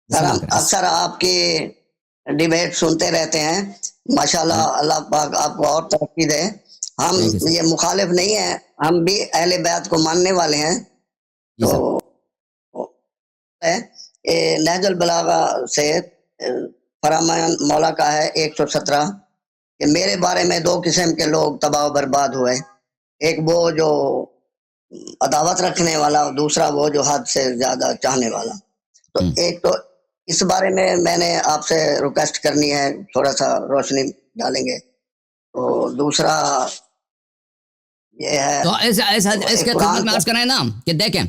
سر سلام ہم کریں. اکثر آپ کی ڈیبیٹ سنتے رہتے ہیں، ماشاءاللہ اللہ پاک آپ کو اور ترقی دے. ہم تھینک یو سر. یہ مخالف نہیں ہیں، ہم بھی اہل بیت کو ماننے والے ہیں. جی تو سر. نہج البلاغہ سے فرمان مولا کا ہے 117 کہ میرے بارے میں دو قسم کے لوگ تباہ و برباد ہوئے، ایک وہ جو عداوت رکھنے والا، دوسرا وہ جو حد سے زیادہ چاہنے والا. تو ایک تو اس بارے میں نے آپ سے ریکویسٹ کرنی ہے، تھوڑا سا روشنی ڈالیں گے. تو دوسرا یہ ہے تو اس کے خدمت قرآن میں عرض کریں نا کہ دیکھیں،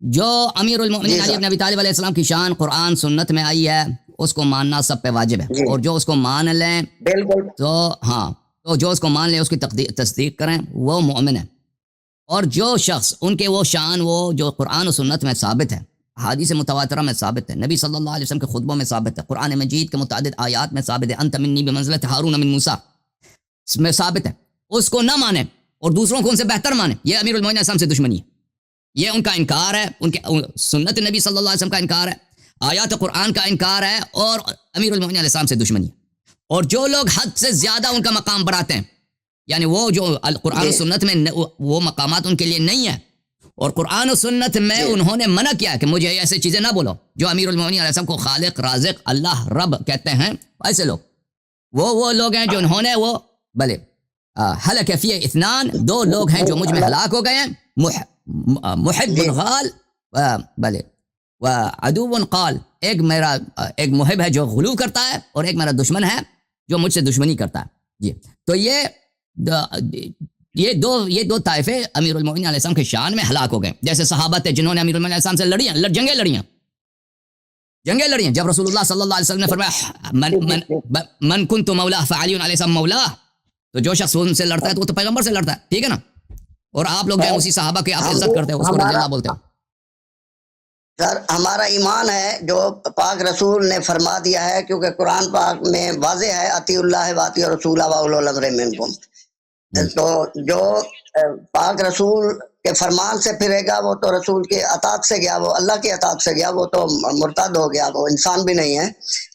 جو امیر المؤمنین جی علی سر بن ابی طالب علیہ السلام کی شان قرآن سنت میں آئی ہے، اس کو ماننا سب پہ واجب ہے. جی اور جو اس کو مان لیں بالکل تو ہاں، تو جو اس کو مان لیں اس کی تصدیق کریں وہ مومن ہے. اور جو شخص ان کے وہ شان وہ جو قرآن و سنت میں ثابت ہے، حدیث متواترہ میں ثابت ہے، نبی صلی اللہ علیہ وسلم کے خطبوں میں ثابت ہے، قرآن مجید کے متعدد آیات میں ثابت ہے، انت منی بمنزلۃ ہارون من موسیٰ میں ثابت ہے، اس کو نہ مانیں اور دوسروں کو ان سے بہتر مانیں، یہ امیر المومنین علیہ السلام سے دشمنی ہے. یہ ان کا انکار ہے، ان کے سنت نبی صلی اللہ علیہ وسلم کا انکار ہے، آیات قرآن کا انکار ہے، اور امیر المومنین علیہ السلام سے دشمنی ہے. اور جو لوگ حد سے زیادہ ان کا مقام بڑھاتے ہیں، یعنی وہ جو قرآن و جی سنت میں وہ مقامات ان کے لیے نہیں ہیں، اور قرآن و سنت میں جی انہوں نے منع کیا کہ مجھے ایسے چیزیں نہ بولو، جو امیر المومنین علیہ السلام کو خالق رازق اللہ رب کہتے ہیں، ایسے لوگ وہ لوگ ہیں جو انہوں نے وہ بلے ہلک فی اثنان، دو لوگ ہیں جو مجھ میں ہلاک ہو گئے ہیں، محب جی غال بلے وعدو قال، ایک محب ہے جو غلو کرتا ہے، اور ایک میرا دشمن ہے جو مجھ سے دشمنی کرتا ہے. جی تو یہ دو طائفے امیر المومنین علیہ السلام کے شان میں ہلاک ہو گئے. جیسے صحابہ تھے جنہوں نے امیر المومنین علیہ السلام سے جنگیں لڑی، جب رسول اللہ صلی اللہ علیہ وسلم نے فرمایا من کنت مولا فعلی علیہ السلام مولا، تو جو شخص ان سے لڑتا ہے تو وہ تو پیغمبر سے لڑتا ہے، ٹھیک ہے نا. اور آپ لوگ ہیں اسی صحابہ کے آپ عزت کرتے ہو، اس کو رضی اللہ بولتے ہو. سر ہمارا ایمان ہے جو پاک رسول نے فرما دیا ہے، کیونکہ قرآن پاک میں واضح ہے اطیع اللہ و اطیع الرسول و اولو الامر منکم. تو جو پاک رسول کے فرمان سے پھرے گا وہ تو رسول کی اطاعت سے گیا، وہ اللہ کی اطاعت سے گیا، وہ تو مرتد ہو گیا، وہ انسان بھی نہیں ہے.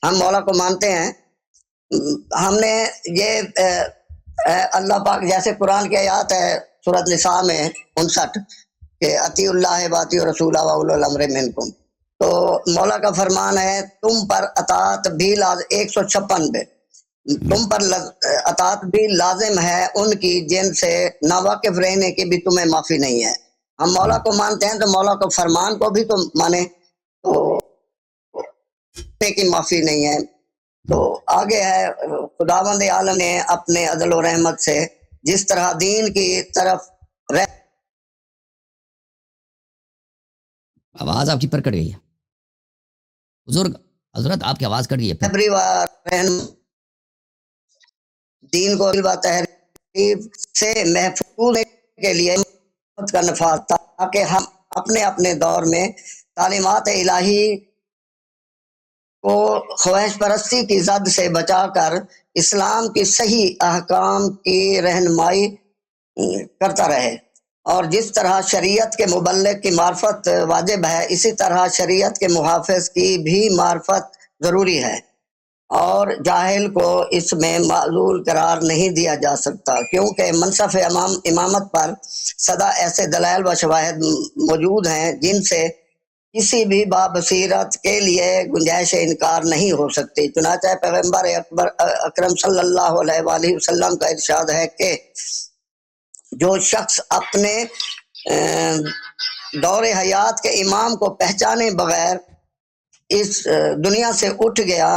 ہم مولا کو مانتے ہیں. ہم نے یہ اللہ پاک جیسے قرآن کی آیات ہے سورۃ نساء میں 59 کہ اطیع اللہ و اطیع الرسول و اولو الامر منکم، تو مولا کا فرمان ہے تم پر اطاعت بھی 156 پہ تم پر اطاعت بھی لازم ہے ان کی جن سے ناواقف رہنے کی بھی تمہیں معافی نہیں ہے. ہم مولا کو مانتے ہیں تو مولا کو فرمان کو بھی تو مانے، تو کی معافی نہیں ہے. تو آگے ہے خداوند عالم نے اپنے عدل و رحمت سے جس طرح دین کی طرف آواز آپ کی پر کٹ گئی ہے بزرگ حضرت، آپ کی آواز کٹ گئی ہے. دین کو تحریف سے محفوظ کے لیے کا نفاذ، تاکہ ہم اپنے اپنے دور میں تعلیمات الہی کو خواہش پرستی کی زد سے بچا کر اسلام کی صحیح احکام کی رہنمائی کرتا رہے. اور جس طرح شریعت کے مبلغ کی معرفت واجب ہے، اسی طرح شریعت کے محافظ کی بھی معرفت ضروری ہے، اور جاہل کو اس میں معذور قرار نہیں دیا جا سکتا، کیونکہ منصف امامت پر سدا ایسے دلائل و شواہد موجود ہیں جن سے کسی بھی بابصیرت کے لیے گنجائش انکار نہیں ہو سکتی. چنانچہ پیغمبر اکرم صلی اللہ علیہ وآلہ وسلم کا ارشاد ہے کہ جو شخص اپنے دور حیات کے امام کو پہچانے بغیر اس دنیا سے اٹھ گیا،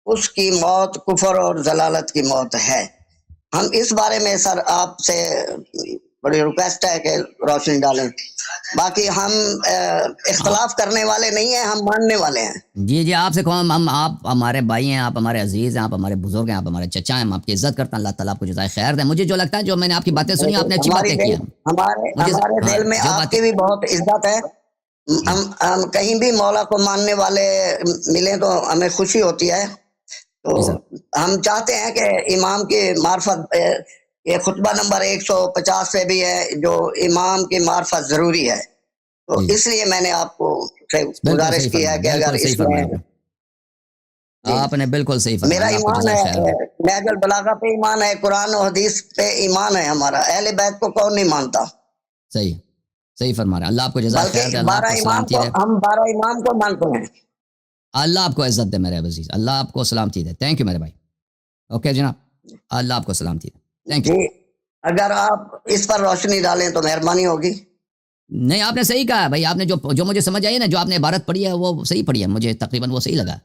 اس کی موت کفر اور ضلالت کی موت ہے. ہم اس بارے میں سر آپ سے بڑی ریکویسٹ ہے کہ روشنی ڈالیں. باقی ہم اختلاف کرنے والے نہیں ہیں، ہم ماننے والے ہیں. جی آپ سے کہوں، آپ ہمارے بھائی ہیں، آپ ہمارے عزیز ہیں، آپ ہمارے بزرگ ہیں، آپ ہمارے چچا ہیں، ہم آپ کی عزت کرتے ہیں. اللہ تعالیٰ آپ کو جزائے خیر دے. مجھے جو لگتا ہے، جو میں نے آپ کی باتیں سنی، آپ نے اچھی باتیں کی ہیں. ہمارے دل میں آپ کی بھی بہت عزت ہے. ہم کہیں بھی مولا کو ماننے والے ملیں تو ہمیں خوشی ہوتی ہے. تو ہم چاہتے ہیں کہ امام کی معرفت، یہ خطبہ نمبر 150 پہ بھی ہے جو امام کی معرفت ضروری ہے. تو جی اس لیے میں نے آپ کو بالکل گزارش صحیح کی ہے فرمایا، کہ اگر بالکل صحیح اس میں فرمایا آپ نے بالکل صحیح فرمایا، میرا اللہ آپ کو ایمان جزائے ہے، خیر دے۔ نہج البلاغہ پہ ایمان ہے، قرآن و حدیث پہ ایمان ہے ہمارا، اہل بیت کو کون نہیں مانتا؟ صحیح صحیح فرما رہے ہیں، اللہ آپ کو جزائے خیر دے، بلکہ اللہ آپ 12 کو امام سلامتی کو دے، ہم 12 امام کو مانتے ہیں۔ اللہ آپ کو عزت دے میرے عزیز، اللہ آپ کو سلامتی دے، تھینک یو میرے بھائی، اوکے جناب، اللہ آپ کو سلامتی دے، تھینک یو۔ جی اگر آپ اس پر روشنی ڈالیں تو مہربانی ہوگی۔ نہیں آپ نے صحیح کہا بھائی، آپ نے جو مجھے سمجھ آئی نا، جو آپ نے عبارت پڑھی ہے وہ صحیح پڑھی ہے، مجھے تقریباً وہ صحیح لگا،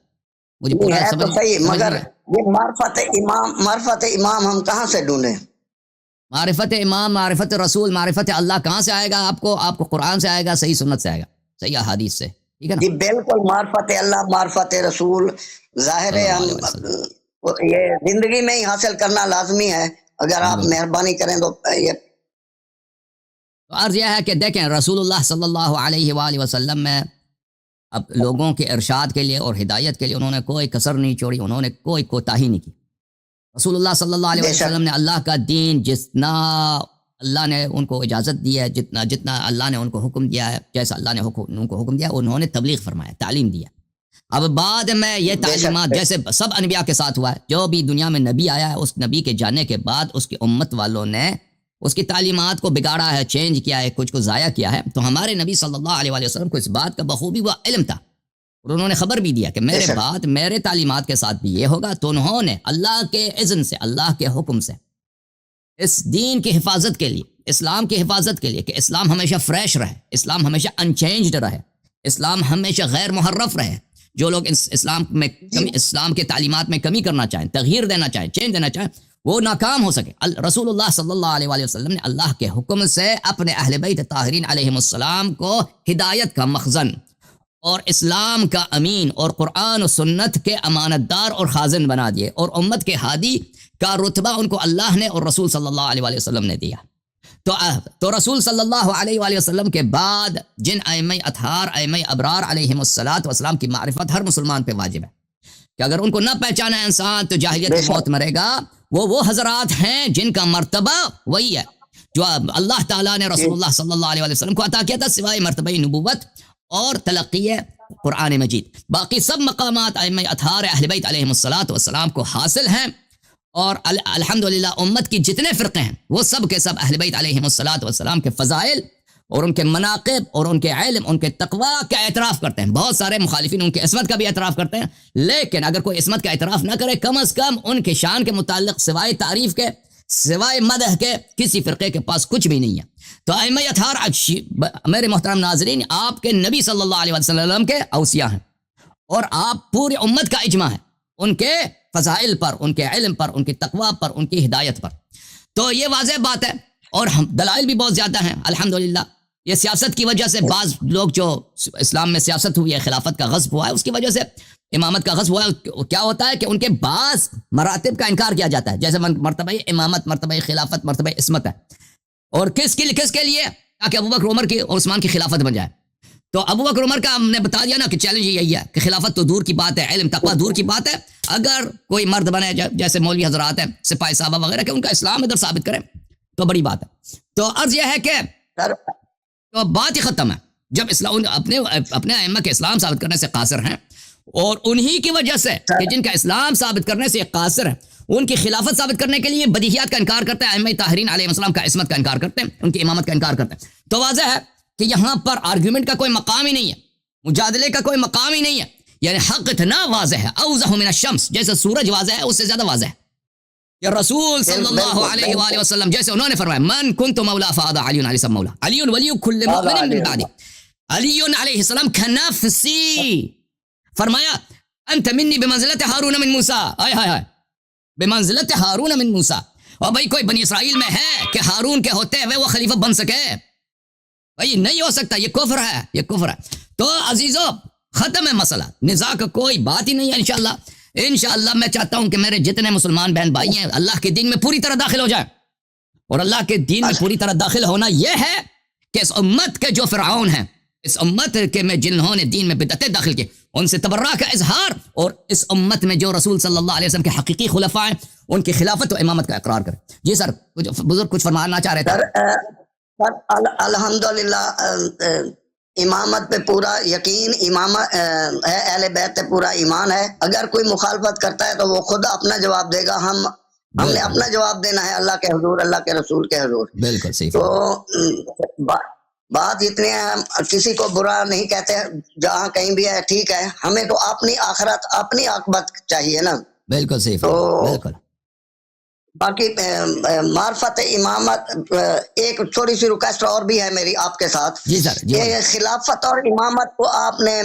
مجھے نہیں پورا ہے تو صحیح، سمجھ مگر نہیں آیا۔ یہ معرفت امام ہم کہاں سے ڈھونڈیں؟ معرفت امام، معرفت رسول، معرفت اللہ کہاں سے آئے گا؟ آپ کو قرآن سے آئے گا، صحیح سنت سے آئے گا، صحیح احادیث سے، ٹھیک ہے نا؟ جی بالکل، معرفت اللہ، معرفت رسول ظاہر صلی ہے، اللہ ہم علیہ وسلم، یہ زندگی میں ہی حاصل کرنا لازمی ہے، اگر جی آپ بالکل۔ مہربانی کریں تو یہ تو عرض یہ ہے کہ دیکھیں رسول اللہ صلی اللہ علیہ وآلہ وسلم میں اب لوگوں کے ارشاد کے لیے اور ہدایت کے لیے انہوں نے کوئی کسر نہیں چھوڑی، انہوں نے کوئی کوتاہی نہیں کی۔ رسول اللہ صلی اللہ علیہ بے وآلہ شک وسلم نے اللہ کا دین جتنا اللہ نے ان کو اجازت دی ہے، جتنا اللہ نے ان کو حکم دیا ہے، جیسا اللہ نے ان کو حکم دیا، انہوں نے تبلیغ فرمایا، تعلیم دیا۔ اب بعد میں یہ بے شک تعلیمات جیسے سب انبیاء کے ساتھ ہوا ہے، جو بھی دنیا میں نبی آیا ہے اس نبی کے جانے کے بعد اس کی امت والوں نے اس کی تعلیمات کو بگاڑا ہے، چینج کیا ہے، کچھ کو ضائع کیا ہے۔ تو ہمارے نبی صلی اللہ علیہ وآلہ وسلم کو اس بات کا بخوبی وہ علم تھا، اور انہوں نے خبر بھی دیا کہ بے میرے شک بعد میرے تعلیمات کے ساتھ بھی یہ ہوگا۔ تو انہوں نے اللہ کے اذن سے، اللہ کے حکم سے اس دین کی حفاظت کے لیے، اسلام کی حفاظت کے لیے کہ اسلام ہمیشہ فریش رہے، اسلام ہمیشہ انچینجڈ رہے، اسلام ہمیشہ غیر محرف رہے۔ جو لوگ اسلام میں اسلام کے تعلیمات میں کمی کرنا چاہیں، تغییر دینا چاہیں، چینج دینا چاہیں، وہ ناکام ہو سکے۔ رسول اللہ صلی اللہ علیہ وآلہ وسلم نے اللہ کے حکم سے اپنے اہل بیت طاہرین علیہم السلام کو ہدایت کا مخزن اور اسلام کا امین اور قرآن و سنت کے امانت دار اور خازن بنا دیے، اور امت کے ہادی کا رتبہ ان کو اللہ نے اور رسول صلی اللہ علیہ وآلہ وسلم نے دیا۔ تو رسول صلی اللہ علیہ وآلہ وسلم کے بعد جن ائمہ اطہار، ائمہ ابرار علیہم الصلاۃ والسلام کی معرفت ہر مسلمان پہ واجب ہے کہ اگر ان کو نہ پہچانا انسان تو جاہلیت بے کی شک موت مرے گا۔ وہ حضرات ہیں جن کا مرتبہ وہی ہے جو اللہ تعالیٰ نے رسول اللہ صلی اللہ علیہ وسلم کو عطا کیا تھا، سوائے مرتبہ نبوت اور تلقی قرآن مجید۔ باقی سب مقامات ائمہ اطہار اہل بیت علیہم الصلاۃ والسلام کو حاصل ہیں، اور الحمدللہ امت کی جتنے فرقے ہیں وہ سب کے سب اہل بیت علیہم الصلاۃ والسلام کے فضائل اور ان کے مناقب اور ان کے علم، ان کے تقوی کا اعتراف کرتے ہیں۔ بہت سارے مخالفین ان کے عصمت کا بھی اعتراف کرتے ہیں، لیکن اگر کوئی عصمت کا اعتراف نہ کرے، کم از کم ان کے شان کے متعلق سوائے تعریف کے، سوائے مدح کے، کسی فرقے کے پاس کچھ بھی نہیں ہے۔ تو ائمہ اطہار میرے محترم ناظرین آپ کے نبی صلی اللہ علیہ وسلم کے اوصیاء ہیں، اور آپ پوری امت کا اجماع ہے ان کے فضائل پر، ان کے علم پر، ان کی تقوی پر، ان کی ہدایت پر۔ تو یہ واضح بات ہے، اور دلائل بھی بہت زیادہ ہیں الحمدللہ۔ یہ سیاست کی وجہ سے بعض لوگ، جو اسلام میں سیاست ہوئی ہے، خلافت کا غصب ہوا ہے، اس کی وجہ سے امامت کا غصب ہوا ہے، کیا ہوتا ہے کہ ان کے بعض مراتب کا انکار کیا جاتا ہے، جیسے مرتبہ امامت، مرتبہ خلافت، مرتبہ عصمت ہے، اور کس کے لیے؟ تاکہ ابوبکر عمر کی اور عثمان کی خلافت بن جائے۔ تو ابوبکر عمر کا ہم نے بتا دیا نا کہ چیلنج یہی ہے کہ خلافت تو دور کی بات ہے، علم تقوی دور کی بات ہے، اگر کوئی مرد بنے جیسے مولوی حضرات ہیں، سپاہی صاحبہ وغیرہ، کہ ان کا اسلام ادھر ثابت کریں تو بڑی بات ہے۔ تو عرض یہ ہے کہ تو بات ہی ختم ہے، جب اسلام اپنے ائمہ کے اسلام ثابت کرنے سے قاصر ہیں، اور انہی کی وجہ سے کہ جن کا اسلام ثابت کرنے سے قاصر ہے، ان کی خلافت ثابت کرنے کے لیے بدیہیات کا انکار کرتے ہیں، ائمہ طاہرین علیہ السلام کا عصمت کا انکار کرتے ہیں، ان کی امامت کا انکار کرتے ہیں۔ تو واضح ہے کہ یہاں پر آرگیومنٹ کا کوئی مقام ہی نہیں ہے، مجادلے کا کوئی مقام ہی نہیں ہے، یعنی حق اتنا واضح ہے، اوضح من الشمس، جیسے سورج واضح ہے اس سے زیادہ واضح ہے۔ یا رسول صلی اللہ علیہ وآلہ وسلم جیسے انہوں نے فرمایا، من کنت مولا فهذا علی علیہ السلام مولا، علی ولی کل مؤمن من بعدی، علی علیہ السلام کنفسی، فرمایا انت منی بمنزلت ہارون من موسیٰ، آئے ہائے ہائے، بمنزلت ہارون من موسیٰ۔ اور بھائی کوئی بنی اسرائیل میں ہے کہ ہارون کے ہوتے ہوئے وہ خلیفہ بن سکے؟ بھائی نہیں ہو سکتا، یہ کفر ہے، یہ کفر ہے۔ تو عزیزو ختم ہے مسئلہ، نزاع کا کوئی بات ہی نہیں ہے۔ انشاءاللہ میں چاہتا ہوں کہ میرے جتنے مسلمان بہن بھائی ہیں اللہ کے دین میں پوری طرح داخل ہو جائیں، اور اللہ کے دین میں پوری طرح داخل ہونا یہ ہے کہ اس امت کے جو فرعون ہیں، اس امت کے میں جنہوں نے دین میں بدعتیں داخل کی، ان سے تبرہ کا اظہار، اور اس امت میں جو رسول صلی اللہ علیہ وسلم کے حقیقی خلفاء ہیں ان کی خلافت و امامت کا اقرار کریں۔ جی سر، بزرگ کچھ فرمانا چاہ رہے تھے۔ الحمدللہ امامت پہ پورا یقین، امام ہے، اہل بیت پہ پورا ایمان ہے. اگر کوئی مخالفت کرتا ہے تو وہ خود اپنا جواب دے گا. ہم نے بالکل اپنا جواب دینا ہے اللہ کے حضور، اللہ کے رسول کے حضور. بالکل صحیح تو فرمایا. بات اتنی ہے، ہم کسی کو برا نہیں کہتے، جہاں کہیں بھی ہے ٹھیک ہے. ہمیں تو اپنی آخرت، اپنی عاقبت چاہیے نا. بالکل صحیح تو فرمایا. بالکل. باقی معرفت امامت، ایک تھوڑی سی ریکویسٹ اور بھی ہے میری آپ کے ساتھ. جی سر، جی کہ خلافت اور امامت کو آپ نے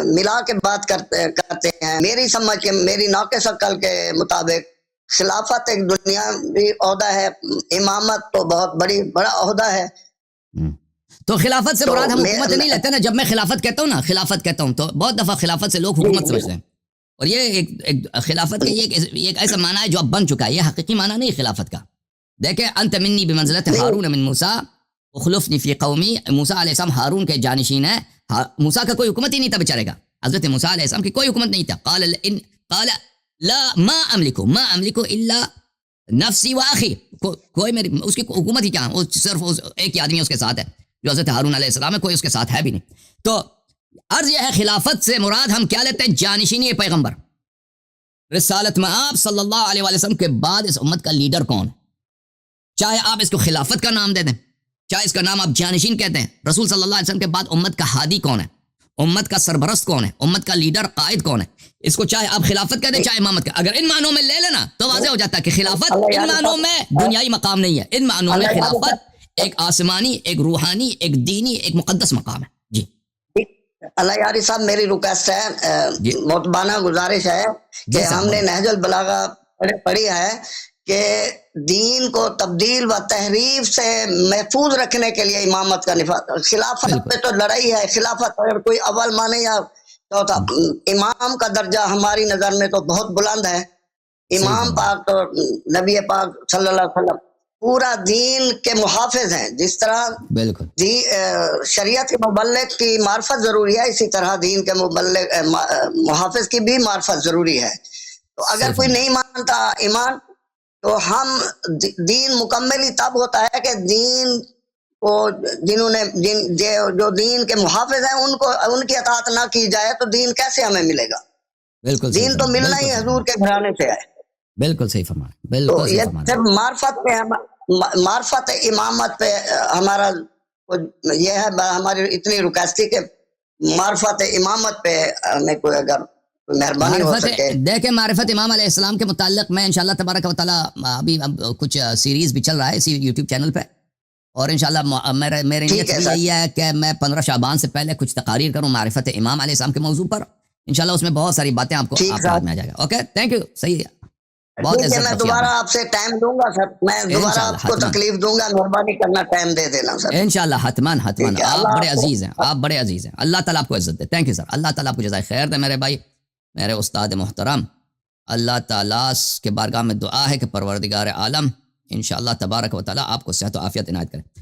ملا کے بات کرتے ہیں. میری سمجھ کے، میری ناقص عقل کے مطابق خلافت ایک دنیاوی عہدہ ہے، امامت تو بہت بڑا عہدہ ہے. تو خلافت سے تو مراد ہم میں- حکومت نہیں لیتے نا. جب میں خلافت کہتا ہوں نا، خلافت کہتا ہوں، تو بہت دفعہ خلافت سے لوگ حکومت سمجھتے ہیں. اور یہ ایک خلافت کا یہ ایک ایسا معنی ہے جو اب بن چکا ہے. یہ حقیقی معنی نہیں خلافت کا. دیکھیں، انت منی بمنزلت ہارون من موسیٰ اخلفنی فی قومی. موسیٰ علیہ السلام ہارون کے جانشین ہیں. موسیٰ کا کوئی حکومت ہی نہیں تھا بیچارے کا. حضرت موسیٰ علیہ السلام کی کوئی حکومت نہیں تھا. قال لا ما املکو الا نفسی و اخی. کوئی میری اس کی حکومت ہی کیا ہے؟ وہ صرف ایک ہی آدمی اس کے ساتھ ہے جو حضرت ہارون علیہ السلام ہے. کوئی اس کے ساتھ ہے بھی نہیں. تو عرض یہ ہے، خلافت سے مراد ہم کیا لیتے ہیں؟ جانشینی پیغمبر. رسالت میں آپ صلی اللہ علیہ وسلم کے بعد اس امت کا لیڈر کون؟ چاہے آپ اس کو خلافت کا نام دے دیں، چاہے اس کا نام آپ جانشین کہتے ہیں. رسول صلی اللہ علیہ وسلم کے بعد امت کا ہادی کون ہے؟ امت کا سربرست کون ہے؟ امت کا لیڈر، قائد کون ہے؟ اس کو چاہے آپ خلافت کہہ دیں، چاہے امامت کا. اگر ان معنوں میں لے لینا تو واضح ہو جاتا ہے کہ خلافت ان معنوں میں دنیائی مقام نہیں ہے. ان معنوں میں خلافت ایک آسمانی، ایک روحانی، ایک دینی، ایک مقدس مقام ہے. جی اللہ یاری صاحب، میری ریکویسٹ ہے، جی متبانہ گزارش ہے کہ جی ہم صاحب. نے نہج البلاغہ پڑھی ہے کہ دین کو تبدیل و تحریف سے محفوظ رکھنے کے لیے امامت کا نفاذ. خلافت بالکل پہ تو لڑائی ہے. خلافت اگر کوئی اول مانے یا چوتھا، امام کا درجہ ہماری نظر میں تو بہت بلند ہے. صحیح امام فرمایا. پاک تو نبی پاک صلی اللہ علیہ وسلم پورا دین کے محافظ ہیں. جس طرح بالکل شریعت کے مبلغ کی معرفت ضروری ہے، اسی طرح دین کے محافظ کی بھی معرفت ضروری ہے. تو اگر صحیح کوئی فرمایا. نہیں مانتا ایمان، تو ہم دین مکمل ہی تب ہوتا ہے کہ دین کو جنہوں نے جو دین کے محافظ ہیں ان کی اطاعت نہ کی جائے تو دین کیسے ہمیں ملے گا؟ بالکل صحیح دین تو فرمایا. ملنا ہی حضور کے گھرانے سے ہے. بالکل صحیح فرمایا. تو بالکل صحیح یہ فرمایا. صرف معرفت امامت پہ ہمارا یہ ہے. ہماری اتنی ریکویسٹ کہ معرفت امامت پہ ہمیں کوئی اگر مہربانی ہو سکے. دیکھیں، معرفت امام علیہ السلام کے متعلق میں انشاءاللہ تبارک و تعالیٰ ابھی کچھ سیریز بھی چل رہا ہے اسی یوٹیوب چینل پہ. اور انشاءاللہ میرے نیت بھی یہی ہے کہ میں 15 شعبان سے پہلے کچھ تقاریر کروں معرفت امام علیہ السلام کے موضوع پر. انشاءاللہ اس میں بہت ساری باتیں آپ کو یاد میں آ جائے گا. Okay, thank you. صحیح ہے. بہت ٹھیک ہے، عزت میں بخشی دوبارہ آپ آپ سے ٹائم دوں گا سر. میں دوبارہ انشاءاللہ آپ کو حتماً. تکلیف دوں گا. مہربانی کرنا ٹائم دے دینا سر. انشاءاللہ حتماً. ٹھیک ہے. آپ اللہ بڑے آپ کو- عزیز ہیں، آپ بڑے عزیز ہیں. اللہ تعالیٰ آپ کو عزت دے. Thank you sir. اللہ تعالیٰ آپ کو جزائے خیر دے میرے بھائی، میرے استاد محترم. اللہ تعالیٰ کے بارگاہ میں دعا ہے کہ پروردگار عالم انشاءاللہ تبارک و تعالیٰ آپ کو صحت و عافیت عنایت کرے.